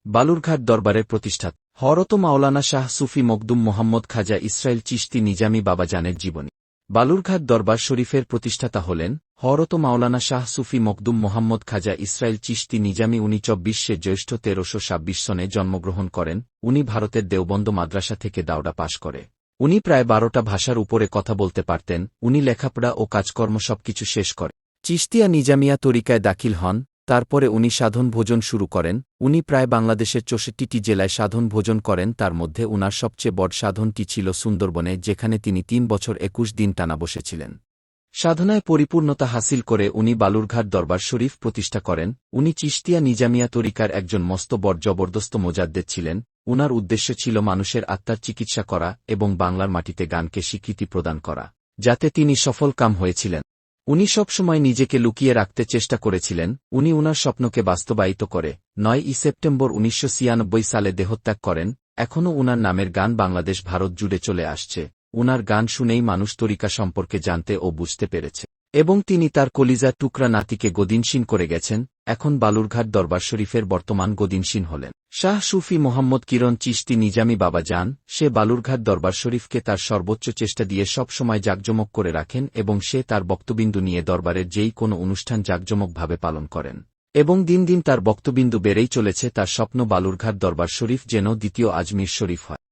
বালুরঘাট দরবারের প্রতিষ্ঠাতা হযরত মাওলানা শাহ সুফি মখদুম মোহাম্মদ খাজা ইসরাইল চিশতি নিজামী বাবাজানের জীবনী। বালুরঘাট দরবার শরীফের প্রতিষ্ঠাতা হলেন হযরত মাওলানা শাহ সুফি মখদুম মোহাম্মদ খাজা ইসরাইল চিশতি নিজামী। 1924 জ্যৈষ্ঠ 1326 সনে জন্মগ্রহণ করেন। উনি ভারতের দেওবন্দ মাদ্রাসা থেকে দাওড়া পাশ করে। উনি প্রায় 12টা ভাষার উপরে কথা বলতে পারতেন। উনি লেখাপড়া ও কাজকর্ম সবকিছু শেষ করে চিশতিয়া নিজামিয়া তরিকায় দাখিল হন। তারপরে উনি সাধন ভোজন শুরু করেন। উনি প্রায় বাংলাদেশের 64টি জেলায় সাধন ভোজন করেন। তার মধ্যে উনার সবচেয়ে বড় সাধনটি ছিল সুন্দরবনে, যেখানে তিনি 3 বছর 21 দিন টানা বসেছিলেন। সাধনায় পরিপূর্ণতা হাসিল করে উনি বালুরঘাট দরবার শরীফ প্রতিষ্ঠা করেন। উনি চিশতিয়া নিজামিয়া তরিকার একজন মস্ত বড় জবরদস্ত মোজাদ্দেদ ছিলেন। উনার উদ্দেশ্য ছিল মানুষের আত্মার চিকিৎসা করা এবং বাংলার মাটিতে গানকে স্বীকৃতি প্রদান করা, যাতে তিনি সফল কাম হয়েছিলেন। উনি সবসময় নিজেকে লুকিয়ে রাখতে চেষ্টা করেছিলেন। উনি উনার স্বপ্নকে বাস্তবায়িত করে 9 সেপ্টেম্বর 1996 সালে দেহত্যাগ করেন। এখনও উনার নামের গান বাংলাদেশ ভারত জুড়ে চলে আসছে। উনার গান শুনেই মানুষ তরিকা সম্পর্কে জানতে ও বুঝতে পেরেছে, এবং তিনি তার কলিজার টুকরা নাতিকে গদিনশীন করে গেছেন। এখন বালুরঘাট দরবার শরীফের বর্তমান গদিনশীন হলেন শাহ সুফি মোহাম্মদ কিরণ চিশতি নিজামী বাবা যান। সে বালুরঘাট দরবার শরীফকে তার সর্বোচ্চ চেষ্টা দিয়ে সব সময় জাঁকজমক করে রাখেন, এবং সে তার বক্তবিন্দু নিয়ে দরবারের যেই কোনো অনুষ্ঠান জাঁকজমকভাবে পালন করেন, এবং দিন দিন তার বক্তবিন্দু বেড়েই চলেছে। তার স্বপ্ন বালুরঘাট দরবার শরীফ যেন দ্বিতীয় আজমির শরীফ হয়।